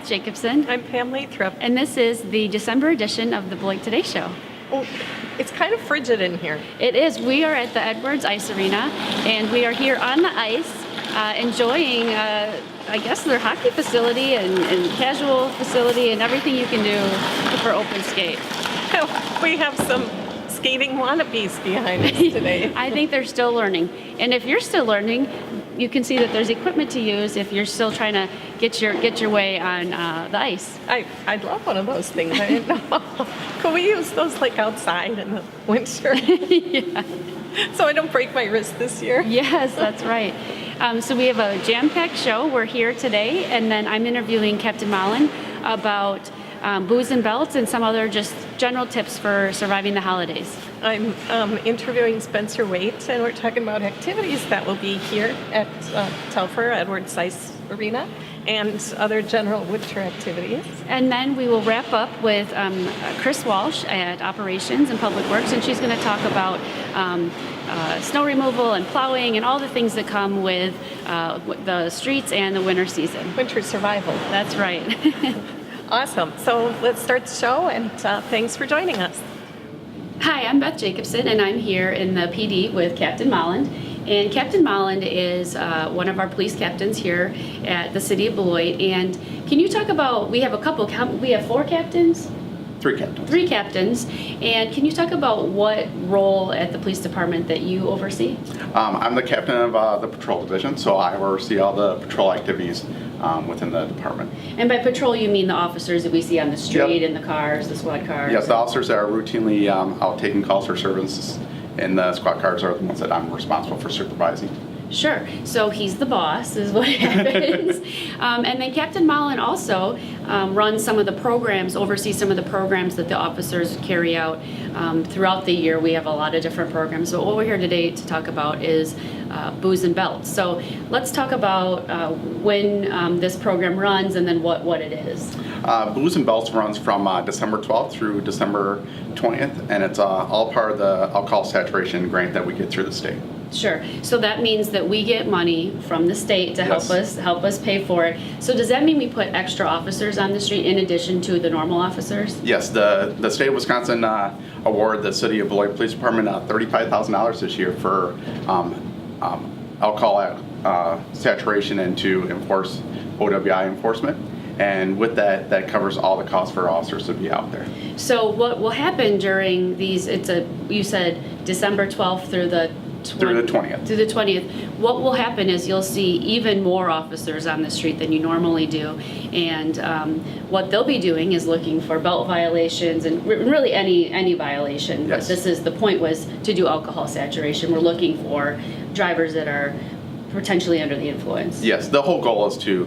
Beth Jacobson. I'm Pam Lathrop. And this is the December edition of the Beloit Today show. Oh, it's kind of frigid in here. It is. We are at the Edwards Ice Arena, and we are here on the ice enjoying, I guess, their hockey facility and casual facility and everything you can do for open skate. We have some skating wannabes behind us today. I think they're still learning. And if you're still learning, you can see that there's equipment to use if you're still trying to get your way on the ice. I'd love one of those things. I didn't know. Could we use those like outside in the winter? Yeah. So I don't break my wrist this year? Yes, that's right. So we have a jam-packed show. We're here today, and then I'm interviewing Captain Molland about booze and belts and some other just general tips for surviving the holidays. I'm interviewing Spencer Waite, and we're talking about activities that will be here at Telfer Edwards Ice Arena and other general winter activities. And then we will wrap up with Chris Walsh at Operations and Public Works, and she's going to talk about snow removal and plowing and all the things that come with the streets and the winter season. Winter survival. That's right. Awesome. So let's start the show, and thanks for joining us. Hi, I'm Beth Jacobson, and I'm here in the PD with Captain Molland. And Captain Molland is one of our police captains here at the city of Beloit. And can you talk about, we have 4 captains? 3 captains. 3 captains. And can you talk about what role at the police department that you oversee? I'm the captain of the patrol division, so I oversee all the patrol activities within the department. And by patrol, you mean the officers that we see on the street, Yep. in the cars, the squad cars? Yes, the officers that are routinely out taking calls for service, and the squad cars are the ones that I'm responsible for supervising. Sure. So he's the boss, is what happens. And then Captain Molland also runs some of the programs, oversees some of the programs that the officers carry out throughout the year. We have a lot of different programs. So what we're here today to talk about is booze and belts. So let's talk about when this program runs and then what it is. Booze and Belts runs from December 12th through December 20th, and it's all part of the alcohol saturation grant that we get through the state. Sure. So that means that we get money from the state to help us pay for it. So does that mean we put extra officers on the street in addition to the normal officers? Yes, the state of Wisconsin awarded the city of Beloit Police Department $35,000 this year for alcohol saturation and to enforce OWI enforcement. And with that, that covers all the costs for officers to be out there. So what will happen during these, you said December 12th through the 20th. Through the 20th. What will happen is you'll see even more officers on the street than you normally do. And what they'll be doing is looking for belt violations and really any violation. Yes. But the point was to do alcohol saturation. We're looking for drivers that are potentially under the influence. Yes, the whole goal is to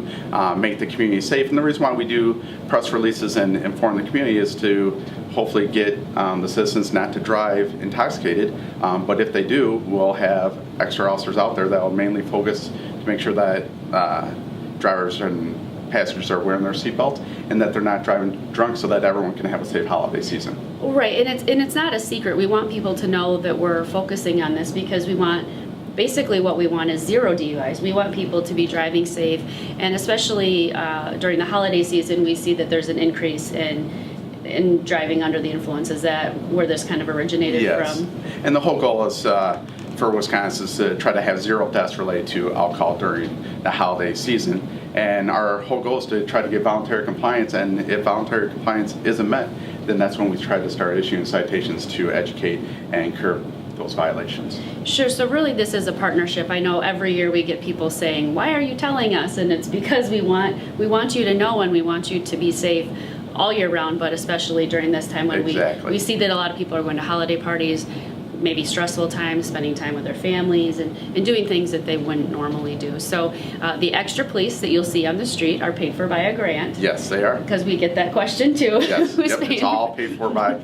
make the community safe, and the reason why we do press releases and inform the community is to hopefully get the citizens not to drive intoxicated, but if they do, we'll have extra officers out there that will mainly focus to make sure that drivers and passengers are wearing their seatbelts and that they're not driving drunk so that everyone can have a safe holiday season. Right, and it's not a secret. We want people to know that we're focusing on this because basically what we want is 0 DUIs. We want people to be driving safe, and especially during the holiday season, we see that there's an increase in driving under the influence. Is that where this kind of originated from? And the whole goal is for Wisconsin is to try to have 0 deaths related to alcohol during the holiday season. And our whole goal is to try to get voluntary compliance, and if voluntary compliance isn't met, then that's when we try to start issuing citations to educate and curb those violations. Sure, so really this is a partnership. I know every year we get people saying, why are you telling us? And it's because we want you to know and we want you to be safe all year round, but especially during this time when we see that a lot of people are going to holiday parties, maybe stressful times, spending time with their families and doing things that they wouldn't normally do. So the extra police that you'll see on the street are paid for by a grant. Yes, they are. Because we get that question too. Yes, it's all paid for by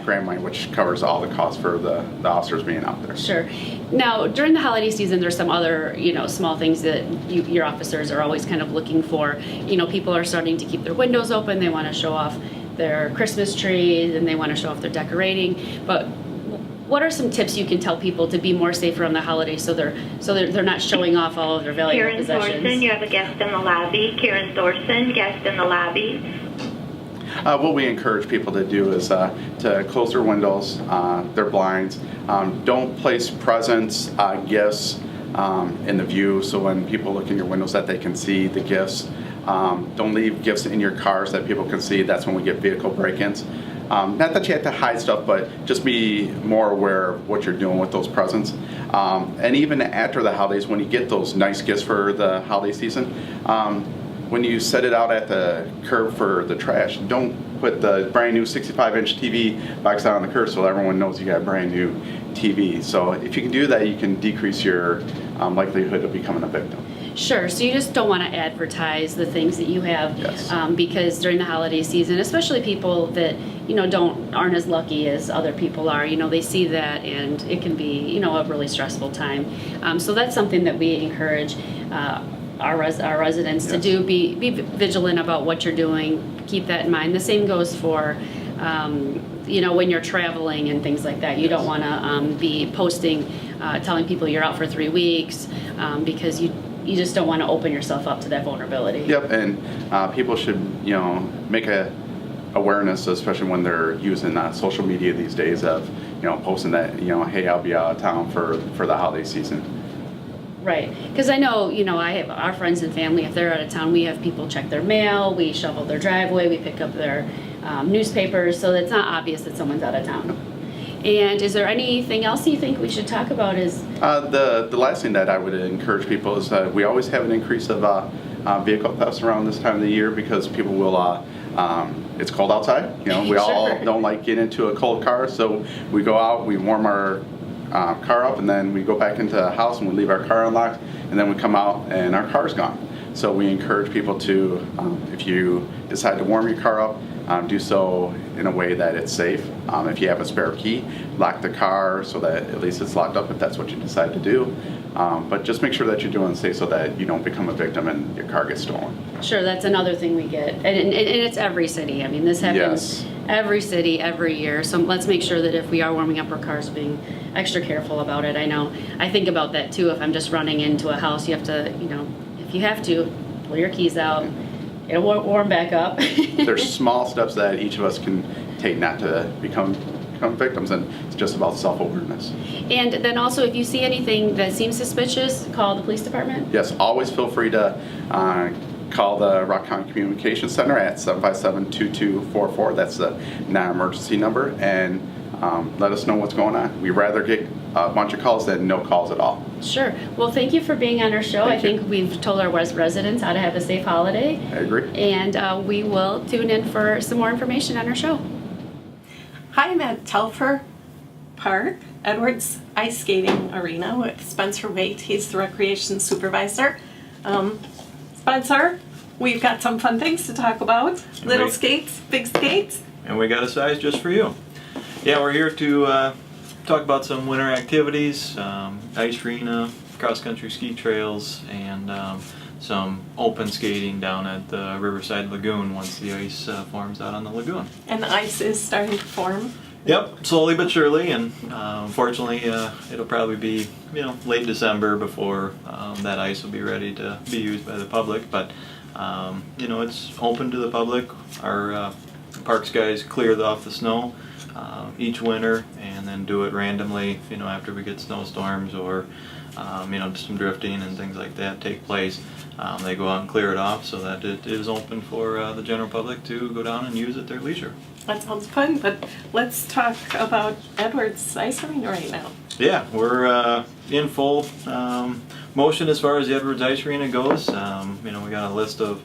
grant money, which covers all the costs for the officers being out there. Sure. Now, during the holiday season, there's some other, small things that your officers are always kind of looking for. People are starting to keep their windows open. They want to show off their Christmas trees and they want to show off their decorating. But what are some tips you can tell people to be more safe around the holidays so they're not showing off all of their valuable Karen possessions? Thorson, you have a guest in the lobby. Karen Thorson, guest in the lobby. What we encourage people to do is to close their windows, their blinds. Don't place presents, gifts in the view, so when people look in your windows that they can see the gifts. Don't leave gifts in your cars that people can see. That's when we get vehicle break-ins. Not that you have to hide stuff, but just be more aware of what you're doing with those presents. And even after the holidays, when you get those nice gifts for the holiday season, when you set it out at the curb for the trash, don't put the brand new 65-inch TV box out on the curb so everyone knows you got a brand new TV. So if you can do that, you can decrease your likelihood of becoming a victim. Sure. So you just don't want to advertise the things that you have, Yes. Because during the holiday season, especially people that aren't as lucky as other people are, they see that, and it can be a really stressful time. So that's something that we encourage our residents to Yes. do. Be vigilant about what you're doing. Keep that in mind. The same goes for when you're traveling and things like that. You don't want to be posting, telling people you're out for 3 weeks, because you just don't want to open yourself up to that vulnerability. Yep, and people should make a awareness, especially when they're using social media these days, of posting that hey, I'll be out of town for the holiday season. Right, because I know, I have our friends and family, if they're out of town, we have people check their mail, we shovel their driveway, we pick up their newspapers, so it's not obvious that someone's out of town. And is there anything else you think we should talk about? The last thing that I would encourage people is that we always have an increase of vehicle thefts around this time of the year, because people will, it's cold outside, we all Sure. don't like getting into a cold car, so we go out, we warm our car up, and then we go back into the house and we leave our car unlocked, and then we come out and our car's gone. So we encourage people to, if you decide to warm your car up, do so in a way that it's safe. If you have a spare key, lock the car so that at least it's locked up if that's what you decide to do. But just make sure that you're doing it safe so that you don't become a victim and your car gets stolen. Sure, that's another thing we get. And it's every city. I mean, this happens Yes. every city, every year. So let's make sure that if we are warming up our cars, being extra careful about it. I think about that too. If I'm just running into a house, you have to, if you have to, pull your keys out. It'll warm back up. There's small steps that each of us can take not to become victims, and it's just about self-awareness. And then also, if you see anything that seems suspicious, call the police department. Yes, always feel free to call the Rock County Communications Center at 757-2244. That's the non-emergency number, and let us know what's going on. We'd rather get a bunch of calls than no calls at all. Sure. Well, thank you for being on our show. Thank I you. think we've told our residents how to have a safe holiday. I agree. And we will tune in for some more information on our show. Hi, I'm at Telfer Park, Edwards Ice Skating Arena with Spencer Waite. He's the recreation supervisor. Spencer, we've got some fun things to talk about. Little skates, big skates. And we got a size just for you. Yeah, we're here to talk about some winter activities, ice arena, cross-country ski trails, and some open skating down at the Riverside Lagoon once the ice forms out on the lagoon. And the ice is starting to form. Yep, slowly but surely, and unfortunately it'll probably be late December before that ice will be ready to be used by the public. But it's open to the public. Our parks guys clear off the snow each winter, and then do it randomly. After we get snowstorms or some drifting and things like that take place, they go out and clear it off so that it is open for the general public to go down and use at their leisure. That sounds fun, but let's talk about Edwards Ice Arena right now. Yeah, we're in full motion as far as the Edwards Ice Arena goes. We got a list of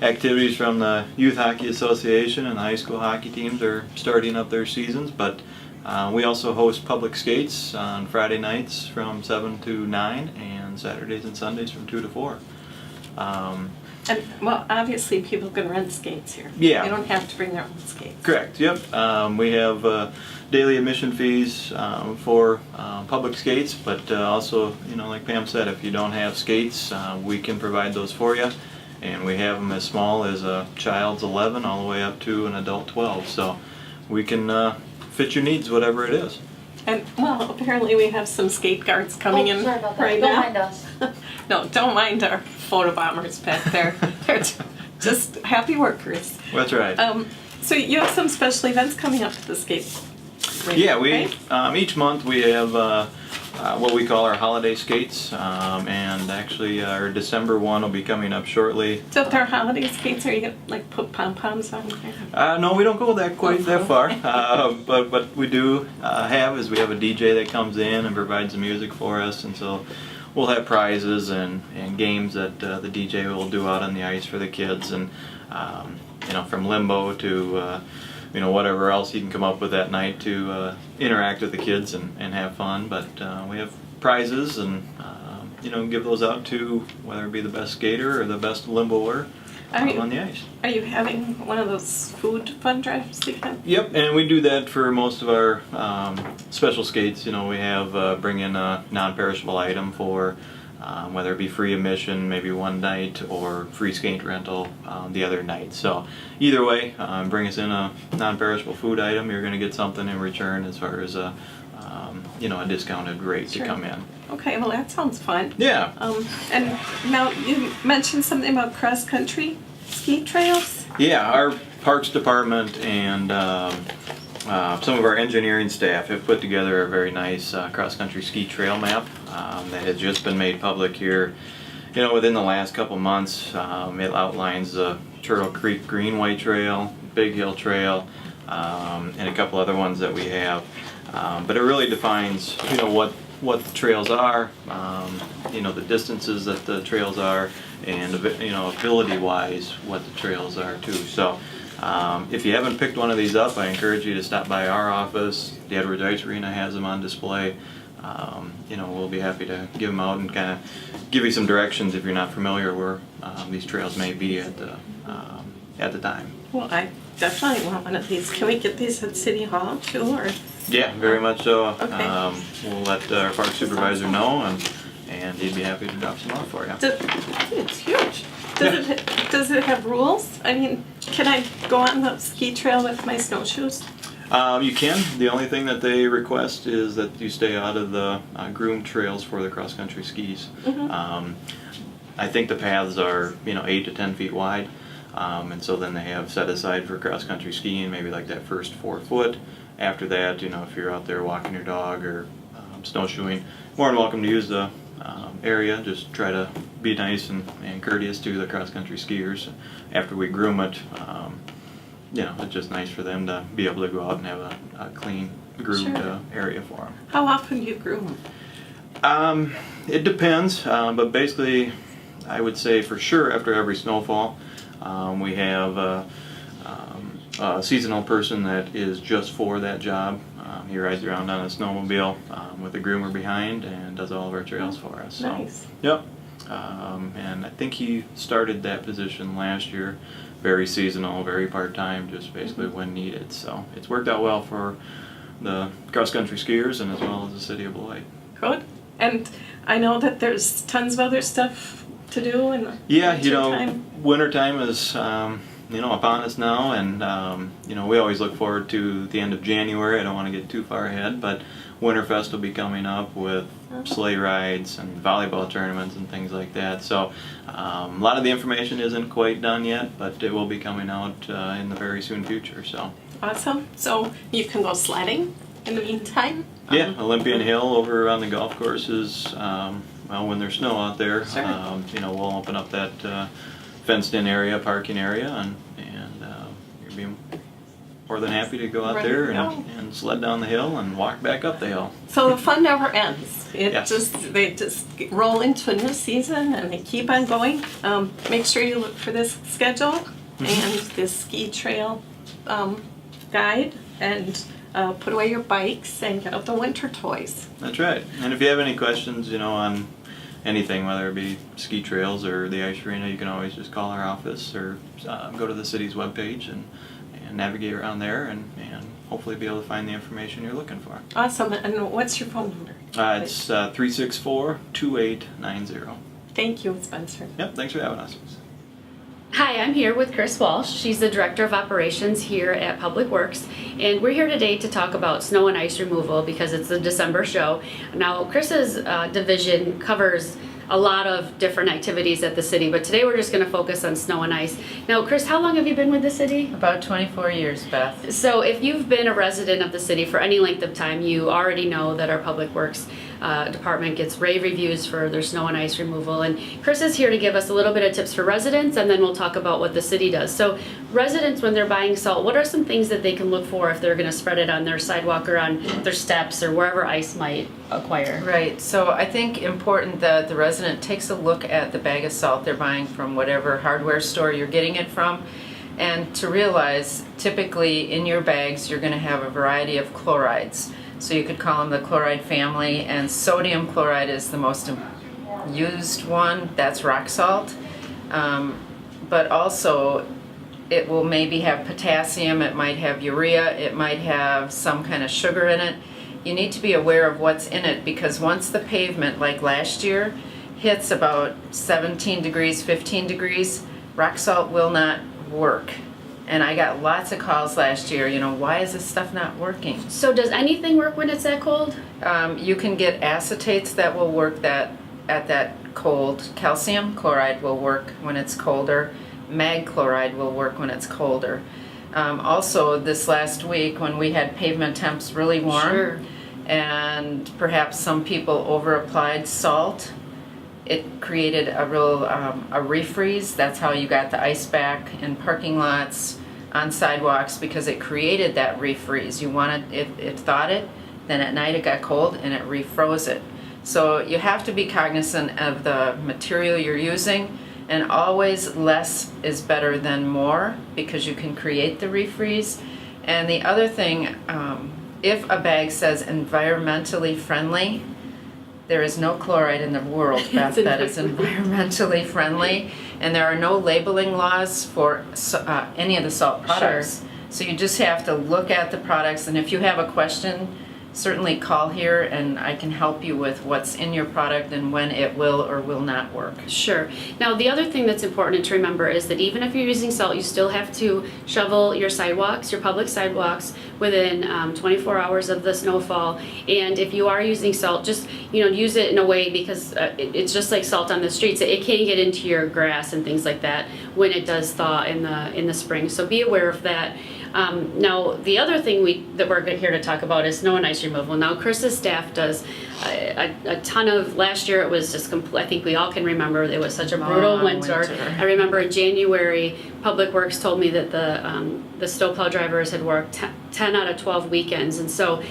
activities from the Youth Hockey Association, and the high school hockey teams are starting up their seasons, but we also host public skates on Friday nights from 7 to 9 and Saturdays and Sundays from 2 to 4. And, well, obviously people can rent skates here. Yeah. They don't have to bring their own skates. Correct, yep. We have daily admission fees for public skates, but also, like Pam said, if you don't have skates, we can provide those for you. And we have them as small as a child's 11 all the way up to an adult 12. So we can fit your needs, whatever it is. And, well, apparently we have some skate guards coming in sorry about that. right Don't now. mind us. No, don't mind our photo bombers back there. They're just happy workers. That's right. So you have some special events coming up at the skate rink, Yeah, we right? each month we have what we call our holiday skates, and actually our December one will be coming up shortly. So if they're holiday skates, are you gonna like put pom-poms on there? No, we don't go quite that far, Okay. but what we do have is we have a DJ that comes in and provides the music for us, and so we'll have prizes and games that the DJ will do out on the ice for the kids, and from limbo to whatever else he can come up with that night to interact with the kids and have fun. But we have prizes and give those out to whether it be the best skater or the best limboer on the ice. Are you having one of those food fun drives again? Yep, and we do that for most of our special skates. We have bring in a non-perishable item for whether it be free admission, maybe one night, or free skate rental the other night. So either way, bring us in a non-perishable food item. You're going to get something in return as far as a discounted rate to come in. Okay, well that sounds fun. Yeah. And now you mentioned something about cross-country ski trails? Yeah, our Parks Department and some of our engineering staff have put together a very nice cross-country ski trail map that has just been made public here, within the last couple months. It outlines the Turtle Creek Greenway Trail, Big Hill Trail, and a couple other ones that we have. But it really defines, what the trails are, the distances that the trails are, and ability-wise what the trails are too. So if you haven't picked one of these up, I encourage you to stop by our office. The Edwards Ice Arena has them on display. We'll be happy to give them out and kind of give you some directions if you're not familiar where these trails may be at the time. Well, I definitely want one of these. Can we get these at City Hall too, or? Yeah, very much so. Okay. We'll let our park supervisor know, and he'd be happy to drop some off for you. It's huge. Does it have rules? I mean, can I go on the ski trail with my snowshoes? You can. The only thing that they request is that you stay out of the groomed trails for the cross-country skis. Mm-hmm. I think the paths are 8 to 10 feet wide, and so then they have set aside for cross-country skiing maybe like that first 4 foot. After that, if you're out there walking your dog or snowshoeing, more than welcome to use the area. Just try to be nice and courteous to the cross-country skiers. After we groom it, it's just nice for them to be able to go out and have a clean, groomed area for them. How often do you groom? It depends, but basically, I would say for sure after every snowfall, we have a seasonal person that is just for that job. He rides around on a snowmobile with a groomer behind and does all of our trails for us. So, Nice. yep. And I think he started that position last year. Very seasonal, very part-time, just basically when needed. So it's worked out well for the cross-country skiers and as well as the city of Beloit. Good. And I know that there's tons of other stuff to do in the Yeah, wintertime. wintertime is upon us now, and we always look forward to the end of January. I don't want to get too far ahead, but Winterfest will be coming up with sleigh rides and volleyball tournaments and things like that. So a lot of the information isn't quite done yet, but it will be coming out in the very soon future. So Awesome. So you can go sledding in the meantime? yeah, Olympian Hill over on the golf course is when there's snow out there. Sure. We'll open up that fenced-in area, parking area, and you'll be more than happy to go out Ready there to go. and sled down the hill and walk back up the hill. So the fun never ends. Yes. They just roll into a new season and they keep on going. Make sure you look for this schedule and this ski trail guide, and put away your bikes and get out the winter toys. That's right. And if you have any questions, on anything, whether it be ski trails or the ice arena, you can always just call our office or go to the city's webpage and navigate around there and hopefully be able to find the information you're looking for. Awesome. And what's your phone number? It's 364-2890. Thank you, Spencer. Yep, thanks for having us. Hi, I'm here with Chris Walsh. She's the Director of Operations here at Public Works, and we're here today to talk about snow and ice removal because it's the December show. Now, Chris's division covers a lot of different activities at the city, but today we're just going to focus on snow and ice. Now, Chris, how long have you been with the city? About 24 years, Beth. So if you've been a resident of the city for any length of time, you already know that our Public Works department gets rave reviews for their snow and ice removal. And Chris is here to give us a little bit of tips for residents, and then we'll talk about what the city does. So residents, when they're buying salt, what are some things that they can look for if they're going to spread it on their sidewalk or on their steps or wherever ice might acquire? Right, so I think important that the resident takes a look at the bag of salt they're buying from whatever hardware store you're getting it from, and to realize typically in your bags you're going to have a variety of chlorides. So you could call them the chloride family, and sodium chloride is the most used one. That's rock salt. But also it will maybe have potassium, it might have urea, it might have some kind of sugar in it. You need to be aware of what's in it, because once the pavement, like last year, hits about 17 degrees, 15 degrees, rock salt will not work. And I got lots of calls last year, why is this stuff not working? So does anything work when it's that cold? You can get acetates that will work at that cold. Calcium chloride will work when it's colder. Mag chloride will work when it's colder. Also, this last week when we had pavement temps really warm, Sure. and perhaps some people over-applied salt, it created a real a refreeze. That's how you got the ice back in parking lots, on sidewalks, because it created that refreeze. It thawed it, then at night it got cold and it refroze it. So you have to be cognizant of the material you're using, and always less is better than more, because you can create the refreeze. And the other thing, if a bag says environmentally friendly, there is no chloride in the world, Beth, that is environmentally friendly, and there are no labeling laws for any of the salt products. Sure. So you just have to look at the products, and if you have a question, certainly call here and I can help you with what's in your product and when it will or will not work. Sure. Now, the other thing that's important to remember is that even if you're using salt, you still have to shovel your sidewalks, your public sidewalks, within 24 hours of the snowfall. And if you are using salt, just use it in a way, because it's just like salt on the streets. It can get into your grass and things like that when it does thaw in the spring. So be aware of that. Now, the other thing that we're here to talk about is snow and ice removal. Now, Chris's staff does a ton of. Last year, it was just complete. I think we all can remember it was such a brutal winter. I remember in January, Public Works told me that the snowplow drivers had worked 10 out of 12 weekends. And so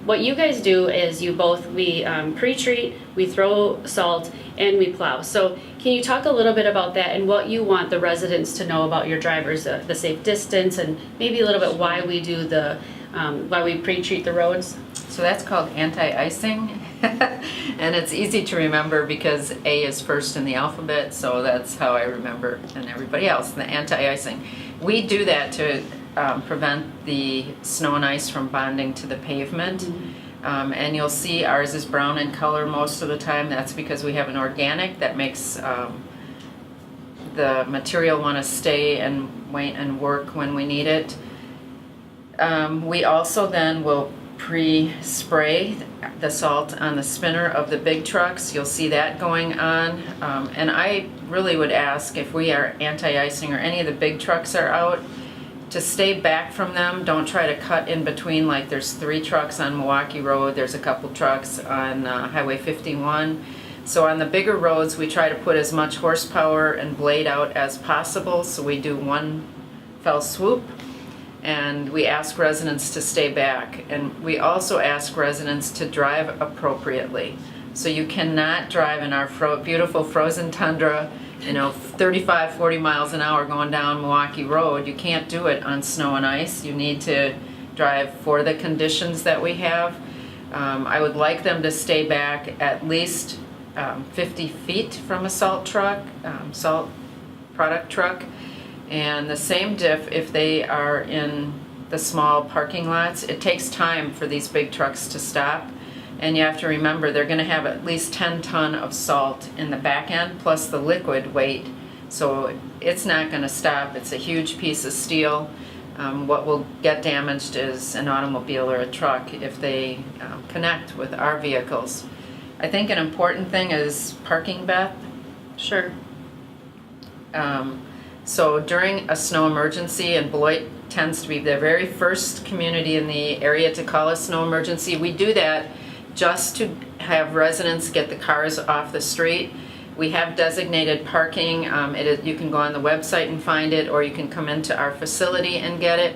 what you guys do is we pre-treat, we throw salt, and we plow. So can you talk a little bit about that and what you want the residents to know about your drivers, the safe distance, and maybe a little bit why we do why we pre-treat the roads? So that's called anti-icing, and it's easy to remember because A is first in the alphabet, so that's how I remember, and everybody else, the anti-icing. We do that to prevent the snow and ice from bonding to the pavement. Mm-hmm. And you'll see ours is brown in color most of the time. That's because we have an organic that makes the material want to stay and wait and work when we need it. We also then will pre-spray the salt on the spinner of the big trucks. You'll see that going on. And I really would ask, if we are anti-icing or any of the big trucks are out, to stay back from them. Don't try to cut in between. Like there's 3 trucks on Milwaukee Road, there's a couple trucks on Highway 51. So on the bigger roads, we try to put as much horsepower and blade out as possible, so we do one fell swoop. And we ask residents to stay back. And we also ask residents to drive appropriately. So you cannot drive in our beautiful frozen tundra, 35, 40 miles an hour going down Milwaukee Road. You can't do it on snow and ice. You need to drive for the conditions that we have. I would like them to stay back at least 50 feet from a salt truck, salt product truck. And the same diff if they are in the small parking lots. It takes time for these big trucks to stop. And you have to remember they're going to have at least 10 ton of salt in the back end, plus the liquid weight So it's not going to stop. It's a huge piece of steel. What will get damaged is an automobile or a truck if they connect with our vehicles. I think an important thing is parking, Beth. Sure. So during a snow emergency, and Beloit tends to be the very first community in the area to call a snow emergency, we do that just to have residents get the cars off the street. We have designated parking. You can go on the website and find it, or you can come into our facility and get it.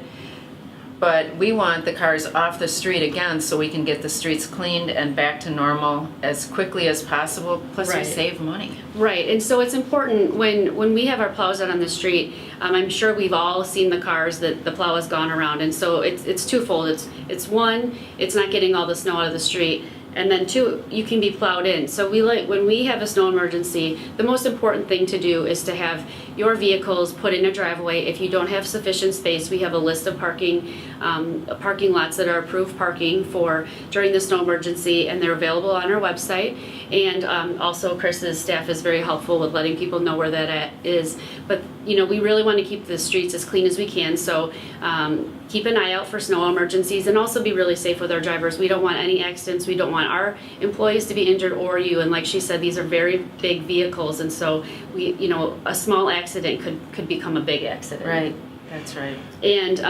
But we want the cars off the street again so we can get the streets cleaned and back to normal as quickly as possible, plus we Right. save money. Right, and so it's important when we have our plows out on the street, I'm sure we've all seen the cars that the plow has gone around, and so it's twofold. It's one, it's not getting all the snow out of the street, and then two, you can be plowed in. So when we have a snow emergency, the most important thing to do is to have your vehicles put in a driveway. If you don't have sufficient space, we have a list of parking lots that are approved parking for during the snow emergency, and they're available on our website. And also Chris's staff is very helpful with letting people know where that is. But we really want to keep the streets as clean as we can. So keep an eye out for snow emergencies, and also be really safe with our drivers. We don't want any accidents. We don't want our employees to be injured or you. And like she said, these are very big vehicles, and so a small accident could become a big accident. Right, that's right. And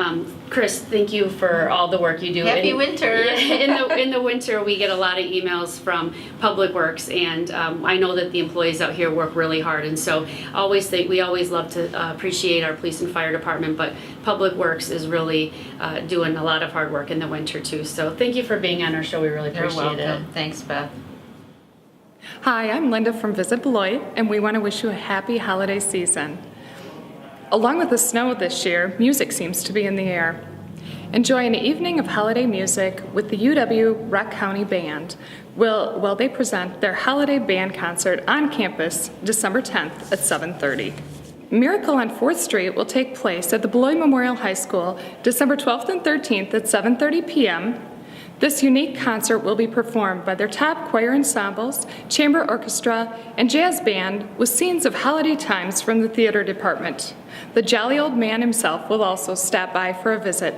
Chris, thank you for all the work you do. Happy winter. In the winter, we get a lot of emails from Public Works, and I know that the employees out here work really hard. And so we always love to appreciate our police and fire department, but Public Works is really doing a lot of hard work in the winter too. So thank you for being on our show. We really You're appreciate welcome. it. Thanks, Beth. Hi, I'm Linda from Visit Beloit, and we want to wish you a happy holiday season. Along with the snow this year, music seems to be in the air. Enjoy an evening of holiday music with the UW Rock County Band. They present their holiday band concert on campus December 10th at 7:30. Miracle on 4th Street will take place at the Beloit Memorial High School December 12th and 13th at 7:30 p.m. This unique concert will be performed by their top choir ensembles, chamber orchestra, and jazz band with scenes of holiday times from the theater department. The jolly old man himself will also stop by for a visit.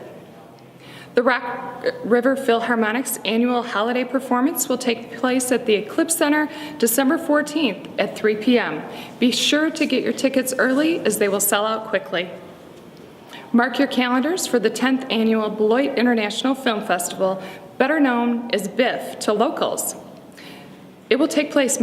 The Rock River Philharmonic's annual holiday performance will take place at the Eclipse Center December 14th at 3 p.m. Be sure to get your tickets early, as they will sell out quickly. Mark your calendars for the 10th annual Beloit International Film Festival, better known as BIFF to locals. It will take place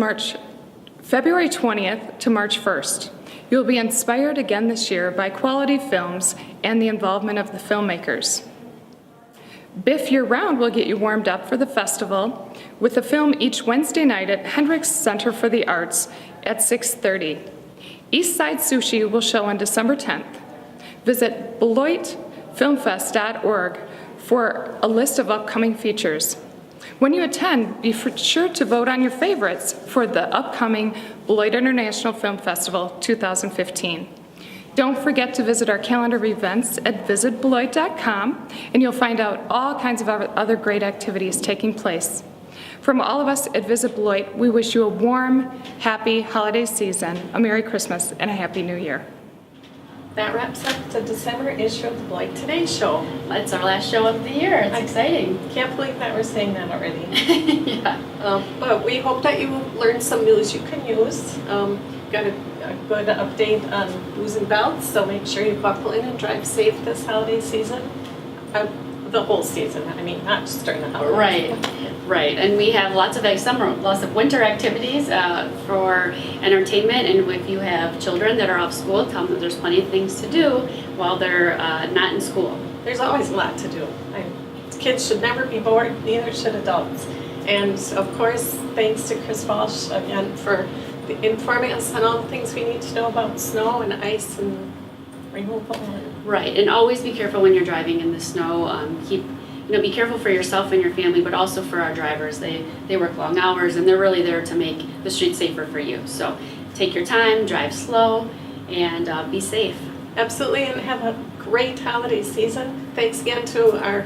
February 20th to March 1st. You will be inspired again this year by quality films and the involvement of the filmmakers. BIFF year-round will get you warmed up for the festival with a film each Wednesday night at Hendricks Center for the Arts at 6:30. Eastside Sushi will show on December 10th. Visit BeloitFilmFest.org for a list of upcoming features. When you attend, be sure to vote on your favorites for the upcoming Beloit International Film Festival 2015. Don't forget to visit our calendar of events at visitbeloit.com, and you'll find out all kinds of other great activities taking place. From all of us at Visit Beloit, we wish you a warm, happy holiday season, a Merry Christmas, and a Happy New Year. That wraps up the December issue of the Beloit Today show. It's our last show of the year. It's exciting. Can't believe that we're saying that already. Yeah. But we hope that you learned some news you can use. Got a good update on booze and belts, so make sure you buckle in and drive safe this holiday season. The whole season, I mean, not just during the holidays. Right. And we have lots of winter activities for entertainment. And if you have children that are off school, tell them that there's plenty of things to do while they're not in school. There's always a lot to do. Kids should never be bored, neither should adults. And of course, thanks to Chris Walsh again for informing us on all the things we need to know about snow and ice and removal. Right, and always be careful when you're driving in the snow. Be careful for yourself and your family, but also for our drivers. They work long hours, and they're really there to make the streets safer for you. So take your time, drive slow, and be safe. Absolutely, and have a great holiday season. Thanks again to our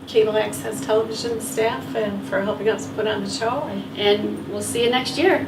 Cable Access Television staff and for helping us put on the show. And we'll see you next year.